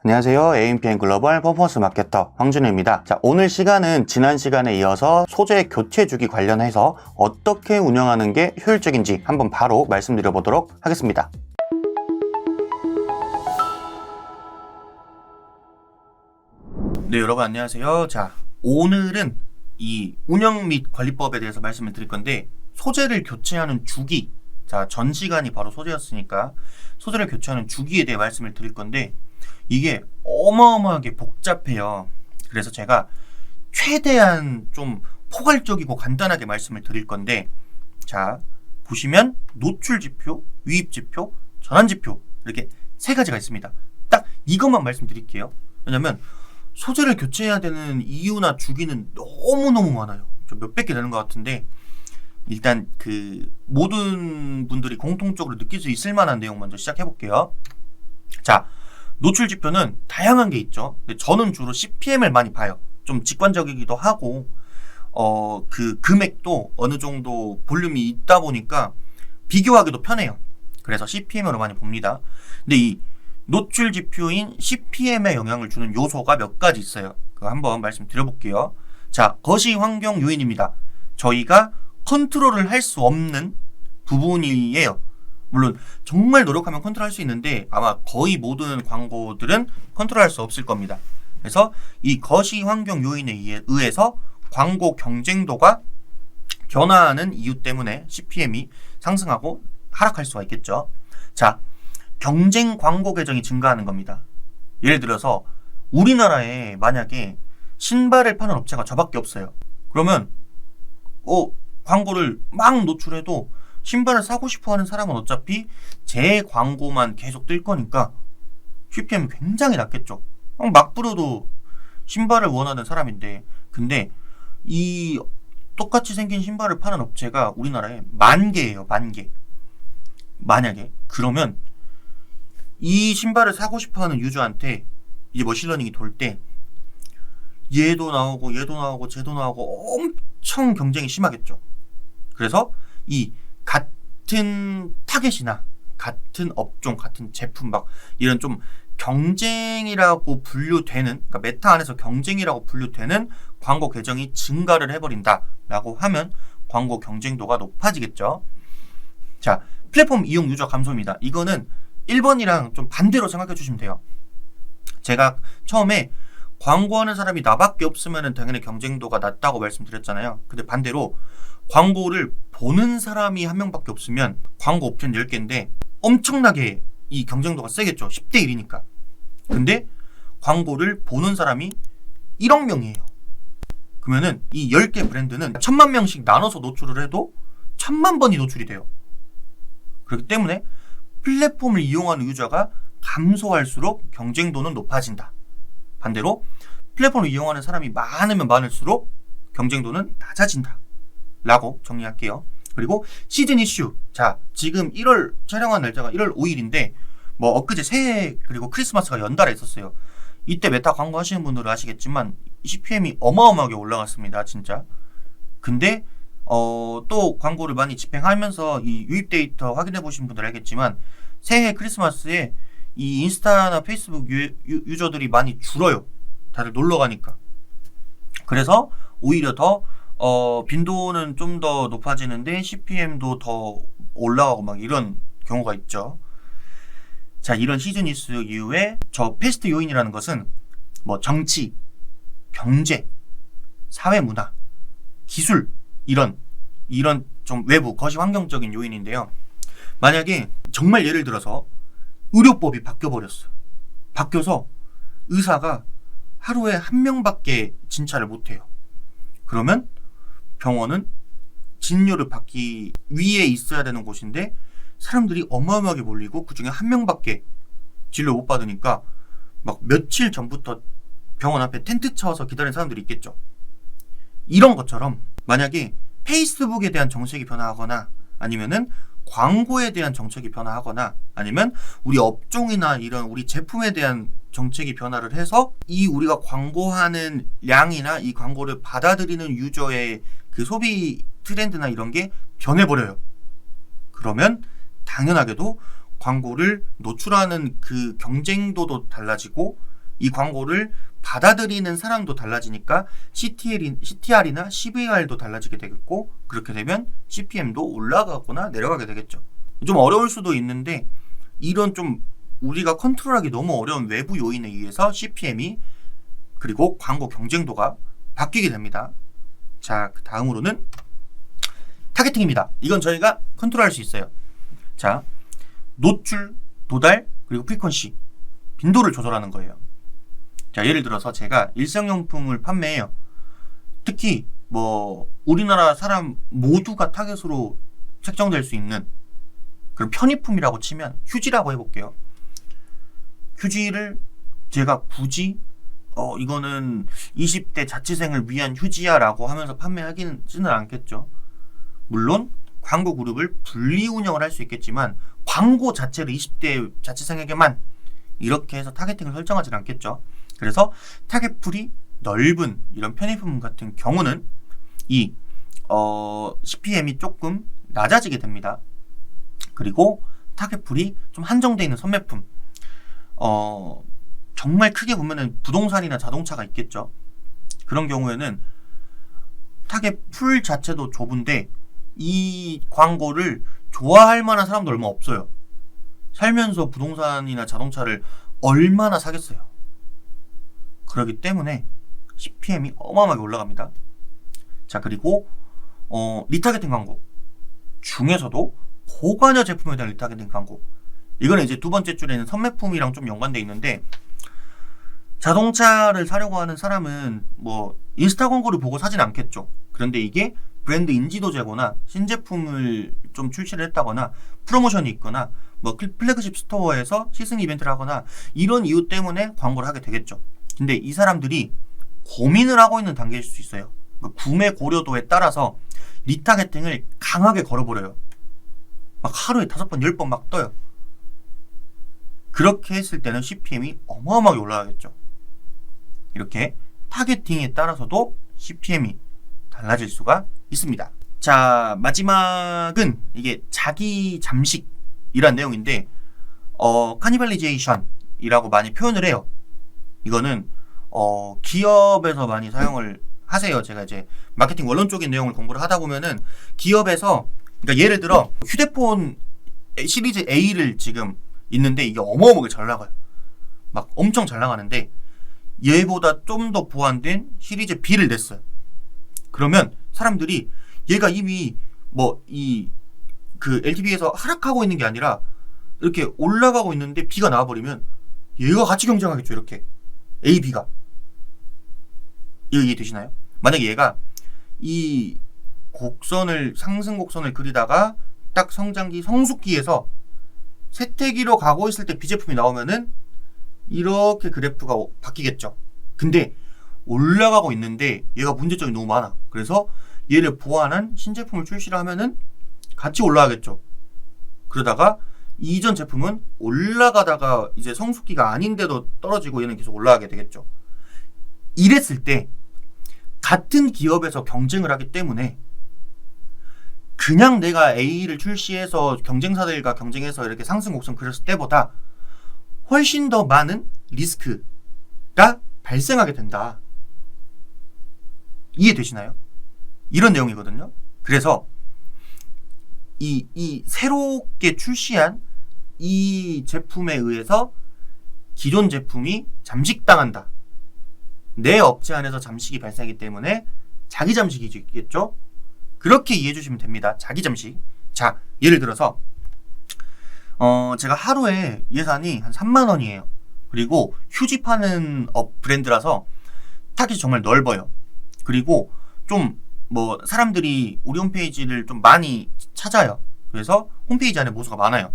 안녕하세요. AMPM 글로벌 퍼포먼스 마케터 황준우입니다. 자, 오늘 시간은 지난 시간에 이어서 소재 교체 주기 관련해서 어떻게 운영하는 게 효율적인지 한번 바로 말씀드려 보도록 하겠습니다. 네, 여러분 안녕하세요. 자, 오늘은 이 운영 및 관리법에 대해서 말씀을 드릴 건데, 소재를 교체하는 주기, 자, 전 시간이 바로 소재였으니까 소재를 교체하는 주기에 대해 말씀을 드릴 건데, 이게 어마어마하게 복잡해요. 그래서 제가 최대한 좀 포괄적이고 간단하게 말씀을 드릴 건데, 자, 보시면 노출 지표, 유입 지표, 전환 지표, 이렇게 세 가지가 있습니다. 딱 이것만 말씀드릴게요. 왜냐면 소재를 교체해야 되는 이유나 주기는 너무너무 많아요. 좀 몇백 개 되는 것 같은데, 일단 그 모든 분들이 공통적으로 느낄 수 있을 만한 내용 먼저 시작해 볼게요. 자, 노출 지표는 다양한 게 있죠. 근데 저는 주로 CPM을 많이 봐요. 좀 직관적이기도 하고, 그 금액도 어느 정도 볼륨이 있다 보니까 비교하기도 편해요. 그래서 CPM으로 많이 봅니다. 근데 이 노출 지표인 CPM에 영향을 주는 요소가 몇 가지 있어요. 그거 한번 말씀드려볼게요. 자, 거시 환경 요인입니다. 저희가 컨트롤을 할 수 없는 부분이에요. 물론 정말 노력하면 컨트롤할 수 있는데 아마 거의 모든 광고들은 컨트롤할 수 없을 겁니다. 그래서 이 거시 환경 요인에 의해서 광고 경쟁도가 변화하는 이유 때문에 CPM이 상승하고 하락할 수가 있겠죠. 자, 경쟁 광고 계정이 증가하는 겁니다. 예를 들어서 우리나라에 만약에 신발을 파는 업체가 저밖에 없어요. 그러면 광고를 막 노출해도 신발을 사고 싶어 하는 사람은 어차피 제 광고만 계속 뜰 거니까 CPM이 굉장히 낮겠죠. 막 뿌려도 신발을 원하는 사람인데, 근데 이 똑같이 생긴 신발을 파는 업체가 우리나라에 10,000개예요. 10,000개. 만약에 그러면 이 신발을 사고 싶어 하는 유저한테 이제 머신러닝이 돌 때 얘도 나오고 얘도 나오고 쟤도 나오고 엄청 경쟁이 심하겠죠. 그래서 이 같은 타겟이나 같은 업종, 같은 제품 막 이런 좀 경쟁이라고 분류되는, 그러니까 메타 안에서 경쟁이라고 분류되는 광고 계정이 증가를 해버린다라고 하면 광고 경쟁도가 높아지겠죠. 자, 플랫폼 이용 유저 감소입니다. 이거는 1번이랑 좀 반대로 생각해 주시면 돼요. 제가 처음에 광고하는 사람이 나밖에 없으면 당연히 경쟁도가 낮다고 말씀드렸잖아요. 근데 반대로 광고를 보는 사람이 한 명밖에 없으면 광고 옵션 10개인데 엄청나게 이 경쟁도가 세겠죠. 10대 1이니까. 근데 광고를 보는 사람이 1억 명이에요. 그러면은 이 10개 브랜드는 1000만 명씩 나눠서 노출을 해도 1000만 번이 노출이 돼요. 그렇기 때문에 플랫폼을 이용하는 유저가 감소할수록 경쟁도는 높아진다. 반대로 플랫폼을 이용하는 사람이 많으면 많을수록 경쟁도는 낮아진다 라고 정리할게요. 그리고 시즌 이슈. 자, 지금 1월 촬영한 날짜가 1월 5일인데 뭐 엊그제 새해 그리고 크리스마스가 연달아 있었어요. 이때 메타 광고 하시는 분들은 아시겠지만 CPM이 어마어마하게 올라갔습니다. 진짜. 근데 또 광고를 많이 집행하면서 이 유입 데이터 확인해 보신 분들 알겠지만 새해 크리스마스에 이 인스타나 페이스북 유저들이 많이 줄어요. 다들 놀러 가니까. 그래서 오히려 더 빈도는 좀 더 높아지는데 CPM도 더 올라가고 막 이런 경우가 있죠. 자, 이런 시즌 이슈 이후에 저 패스트 요인이라는 것은 뭐 정치, 경제, 사회문화, 기술 이런 좀 외부 거시 환경적인 요인인데요. 만약에 정말 예를 들어서 의료법이 바뀌어버렸어요. 바뀌어서 의사가 하루에 1명밖에 진찰을 못해요. 그러면 병원은 진료를 받기 위해 있어야 되는 곳인데 사람들이 어마어마하게 몰리고 그 중에 1명밖에 진료 못 받으니까 막 며칠 전부터 병원 앞에 텐트 쳐서 기다리는 사람들이 있겠죠. 이런 것처럼 만약에 페이스북에 대한 정책이 변화하거나 아니면은 광고에 대한 정책이 변화하거나 아니면 우리 업종이나 이런 우리 제품에 대한 정책이 변화를 해서 이 우리가 광고하는 양이나 이 광고를 받아들이는 유저의 그 소비 트렌드나 이런 게 변해버려요. 그러면 당연하게도 광고를 노출하는 그 경쟁도도 달라지고 이 광고를 받아들이는 사람도 달라지니까 CTR이나 CVR도 달라지게 되겠고, 그렇게 되면 CPM도 올라가거나 내려가게 되겠죠. 좀 어려울 수도 있는데 이런 좀 우리가 컨트롤하기 너무 어려운 외부 요인에 의해서 CPM이 그리고 광고 경쟁도가 바뀌게 됩니다. 자, 그 다음으로는 타겟팅입니다. 이건 저희가 컨트롤할 수 있어요. 자, 노출, 도달, 그리고 프리퀀시, 빈도를 조절하는 거예요. 자, 예를 들어서 제가 일상용품을 판매해요. 특히 뭐 우리나라 사람 모두가 타겟으로 책정될 수 있는 그런 편의품이라고 치면 휴지라고 해볼게요. 휴지를 제가 굳이 이거는 20대 자취생을 위한 휴지야 라고 하면서 판매하지는 않겠죠. 물론 광고 그룹을 분리 운영을 할 수 있겠지만 광고 자체를 20대 자취생에게만 이렇게 해서 타겟팅을 설정하지는 않겠죠. 그래서 타겟풀이 넓은 이런 편의품 같은 경우는 이 CPM이 조금 낮아지게 됩니다. 그리고 타겟풀이 좀 한정되어 있는 선매품, 정말 크게 보면은 부동산이나 자동차가 있겠죠. 그런 경우에는 타겟풀 자체도 좁은데 이 광고를 좋아할 만한 사람도 얼마 없어요. 살면서 부동산이나 자동차를 얼마나 사겠어요. 그렇기 때문에 CPM이 어마어마하게 올라갑니다. 자, 그리고 리타겟팅 광고 중에서도 고관여 제품에 대한 리타겟팅 광고, 이거는 이제 두 번째 줄에는 선매품이랑 좀 연관돼 있는데, 자동차를 사려고 하는 사람은 뭐 인스타 광고를 보고 사진 않겠죠. 그런데 이게 브랜드 인지도제거나 신제품을 좀 출시를 했다거나 프로모션이 있거나 뭐 플래그십 스토어에서 시승 이벤트를 하거나 이런 이유 때문에 광고를 하게 되겠죠. 근데 이 사람들이 고민을 하고 있는 단계일 수 있어요. 구매 고려도에 따라서 리타겟팅을 강하게 걸어버려요. 막 하루에 5번, 10번 막 떠요. 그렇게 했을 때는 CPM이 어마어마하게 올라가겠죠. 이렇게 타겟팅에 따라서도 CPM이 달라질 수가 있습니다. 자, 마지막은 이게 자기 잠식이란 내용인데, 카니발리제이션이라고 많이 표현을 해요. 이거는 기업에서 많이 사용을 하세요. 제가 이제 마케팅 원론 쪽인 내용을 공부를 하다 보면은 기업에서, 그러니까 예를 들어 휴대폰 시리즈 A를 지금 있는데 이게 어마어마하게 잘 나가요. 막 엄청 잘 나가는데 얘보다 좀 더 보완된 시리즈 B를 냈어요. 그러면 사람들이 얘가 이미 뭐 그 LTV에서 하락하고 있는 게 아니라 이렇게 올라가고 있는데 B가 나와버리면 얘가 같이 경쟁하겠죠. 이렇게 A, B가. 이거 이해되시나요? 만약에 얘가 이 상승 곡선을 그리다가 딱 성장기, 성숙기에서 쇠퇴기로 가고 있을 때 B 제품이 나오면은 이렇게 그래프가 바뀌겠죠. 근데 올라가고 있는데 얘가 문제점이 너무 많아. 그래서 얘를 보완한 신제품을 출시를 하면은 같이 올라가겠죠. 그러다가 이전 제품은 올라가다가 이제 성숙기가 아닌데도 떨어지고 얘는 계속 올라가게 되겠죠. 이랬을 때 같은 기업에서 경쟁을 하기 때문에 그냥 내가 A를 출시해서 경쟁사들과 경쟁해서 이렇게 상승 곡선 그렸을 때보다 훨씬 더 많은 리스크가 발생하게 된다. 이해되시나요? 이런 내용이거든요. 그래서 이 새롭게 출시한 이 제품에 의해서 기존 제품이 잠식당한다. 내 업체 안에서 잠식이 발생하기 때문에 자기 잠식이겠죠? 그렇게 이해해 주시면 됩니다. 자기 잠식. 자, 예를 들어서 제가 하루에 예산이 한 3만 원이에요. 그리고 휴지 파는 브랜드라서 타깃이 정말 넓어요. 그리고 좀 뭐 사람들이 우리 홈페이지를 좀 많이 찾아요. 그래서 홈페이지 안에 모수가 많아요.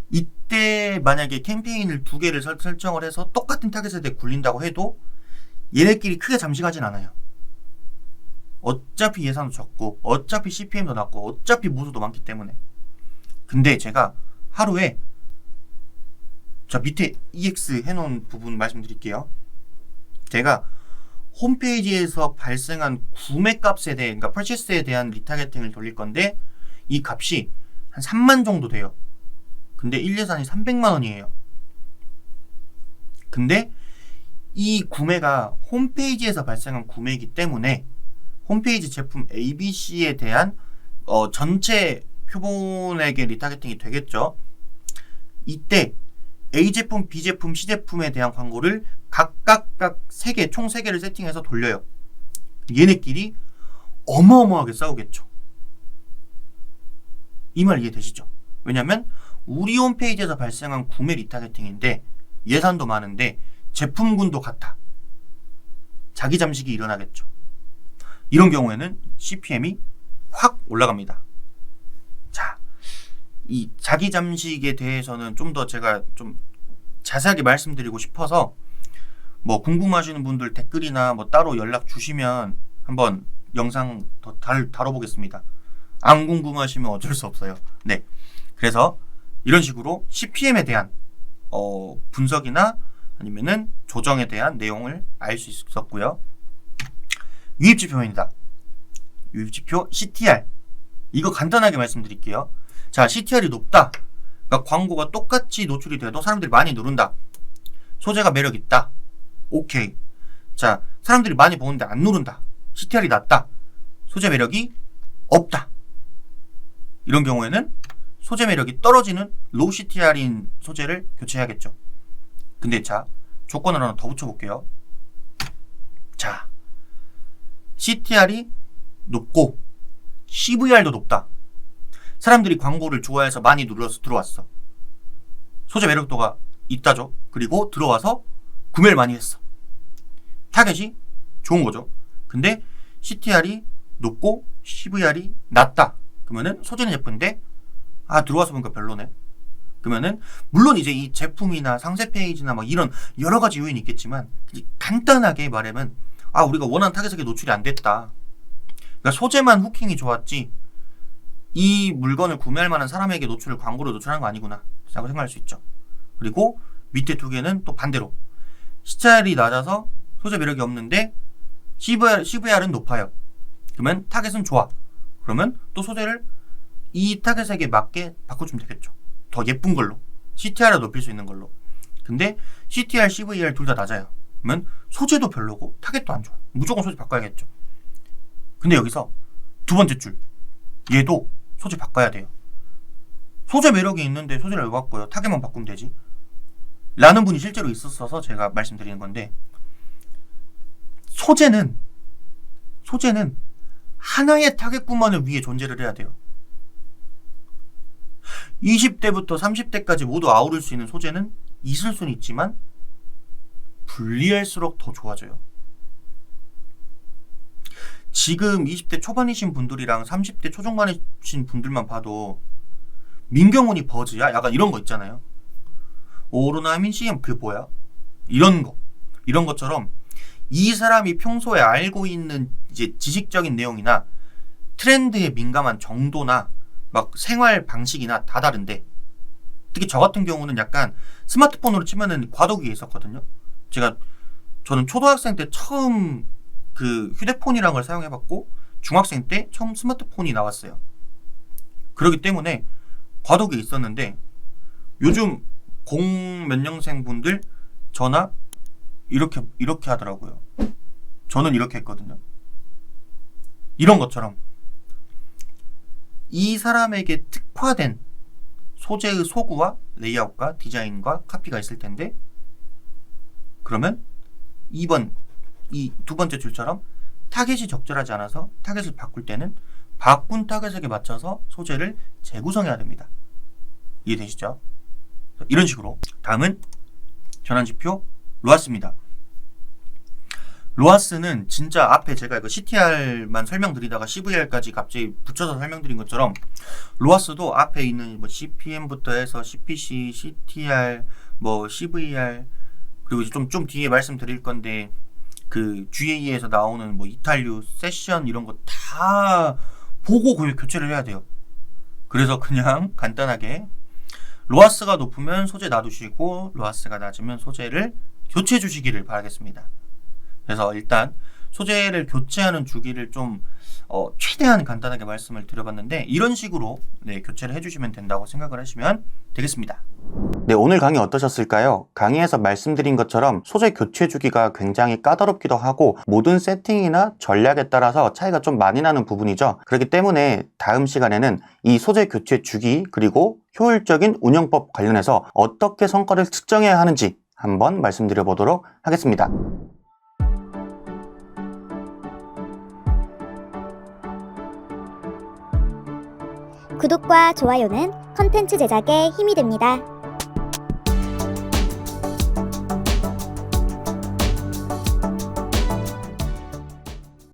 이때 만약에 캠페인을 2개를 설정을 해서 똑같은 타깃에 대해 굴린다고 해도 얘네끼리 크게 잠식하진 않아요. 어차피 예산도 적고 어차피 CPM도 낮고 어차피 모수도 많기 때문에. 근데 제가 하루에, 자 밑에 EX 해놓은 부분 말씀드릴게요. 제가 홈페이지에서 발생한 구매값에 대해, 그러니까 퍼체스에 대한 리타겟팅을 돌릴 건데 이 값이 한 3만 정도 돼요. 근데 1예산이 300만 원이에요. 근데 이 구매가 홈페이지에서 발생한 구매이기 때문에 홈페이지 제품 ABC에 대한 전체 표본에게 리타겟팅이 되겠죠. 이때 A 제품, B 제품, C 제품에 대한 광고를 각각 3개, 총 3개를 세팅해서 돌려요. 얘네끼리 어마어마하게 싸우겠죠. 이 말 이해되시죠? 왜냐면 우리 홈페이지에서 발생한 구매 리타겟팅인데 예산도 많은데 제품군도 같아. 자기 잠식이 일어나겠죠. 이런 경우에는 CPM이 확 올라갑니다. 자, 이 자기 잠식에 대해서는 좀 더 제가 좀 자세하게 말씀드리고 싶어서 뭐 궁금하시는 분들 댓글이나 뭐 따로 연락 주시면 한번 영상 더 다뤄보겠습니다. 안 궁금하시면 어쩔 수 없어요. 네, 그래서 이런 식으로 CPM에 대한 분석이나 아니면은 조정에 대한 내용을 알 수 있었고요. 유입지표입니다. 유입지표 CTR. 이거 간단하게 말씀드릴게요. 자, CTR이 높다. 그러니까 광고가 똑같이 노출이 돼도 사람들이 많이 누른다. 소재가 매력 있다. 오케이. 자, 사람들이 많이 보는데 안 누른다. CTR이 낮다. 소재 매력이 없다. 이런 경우에는 소재 매력이 떨어지는 로우 CTR인 소재를 교체해야겠죠. 근데 자, 조건을 하나 더 붙여볼게요. 자, CTR이 높고 CVR도 높다. 사람들이 광고를 좋아해서 많이 눌러서 들어왔어. 소재 매력도가 있다죠. 그리고 들어와서 구매를 많이 했어. 타겟이 좋은 거죠. 근데 CTR이 높고 CVR이 낮다. 그러면은 소재는 예쁜데 들어와서 보니까 별로네. 그러면은 물론 이제 이 제품이나 상세 페이지나 막 이런 여러 가지 요인이 있겠지만 간단하게 말하면 우리가 원하는 타겟에게 노출이 안 됐다. 그러니까 소재만 후킹이 좋았지 이 물건을 구매할 만한 사람에게 광고로 노출하는 거 아니구나 라고 생각할 수 있죠. 그리고 밑에 두 개는 또 반대로 CTR이 낮아서 소재 매력이 없는데 CVR은 높아요. 그러면 타겟은 좋아. 그러면 또 소재를 이 타겟에게 맞게 바꿔주면 되겠죠. 더 예쁜 걸로 CTR을 높일 수 있는 걸로. 근데 CTR, CVR 둘 다 낮아요. 그러면 소재도 별로고 타겟도 안 좋아. 무조건 소재 바꿔야겠죠. 근데 여기서 두 번째 줄 얘도 소재 바꿔야 돼요. 소재 매력이 있는데 소재를 왜 바꿔요? 타겟만 바꾸면 되지 라는 분이 실제로 있었어서 제가 말씀드리는 건데, 소재는 하나의 타겟군만을 위해 존재를 해야 돼요. 20대부터 30대까지 모두 아우를 수 있는 소재는 있을 수는 있지만 분리할수록 더 좋아져요. 지금 20대 초반이신 분들이랑 30대 초중반이신 분들만 봐도 민경훈이 버즈야? 약간 이런 거 있잖아요. 오로나민 CM 그게 뭐야? 이런 것처럼 이 사람이 평소에 알고 있는 이제 지식적인 내용이나 트렌드에 민감한 정도나 막 생활 방식이나 다 다른데, 특히 저 같은 경우는 약간 스마트폰으로 치면은 과도기에 있었거든요. 저는 초등학생 때 처음 그 휴대폰이라는 걸 사용해봤고 중학생 때 처음 스마트폰이 나왔어요. 그렇기 때문에 과도기에 있었는데 요즘 0몇 년생 분들 전화 이렇게 하더라고요. 저는 이렇게 했거든요. 이런 것처럼 이 사람에게 특화된 소재의 소구와 레이아웃과 디자인과 카피가 있을 텐데, 그러면 이 두 번째 줄처럼 타겟이 적절하지 않아서 타겟을 바꿀 때는 바꾼 타겟에게 맞춰서 소재를 재구성해야 됩니다. 이해되시죠? 이런 식으로. 다음은 전환지표 로아스입니다. 로아스는 진짜 앞에 제가 이거 CTR만 설명드리다가 CVR까지 갑자기 붙여서 설명드린 것처럼 로아스도 앞에 있는 뭐 CPM부터 해서 CPC, CTR, 뭐 CVR, 그리고 이제 좀 뒤에 말씀드릴 건데 그 GA에서 나오는 뭐 이탈류, 세션 이런 거 다 보고 교체를 해야 돼요. 그래서 그냥 간단하게 로아스가 높으면 소재 놔두시고 로아스가 낮으면 소재를 교체해 주시기를 바라겠습니다. 그래서 일단 소재를 교체하는 주기를 좀 최대한 간단하게 말씀을 드려봤는데 이런 식으로 교체를 해주시면 된다고 생각을 하시면 되겠습니다. 네, 오늘 강의 어떠셨을까요? 강의에서 말씀드린 것처럼 소재 교체 주기가 굉장히 까다롭기도 하고 모든 세팅이나 전략에 따라서 차이가 좀 많이 나는 부분이죠. 그렇기 때문에 다음 시간에는 이 소재 교체 주기 그리고 효율적인 운영법 관련해서 어떻게 성과를 측정해야 하는지 한번 말씀드려 보도록 하겠습니다. 구독과 좋아요는 컨텐츠 제작에 힘이 됩니다.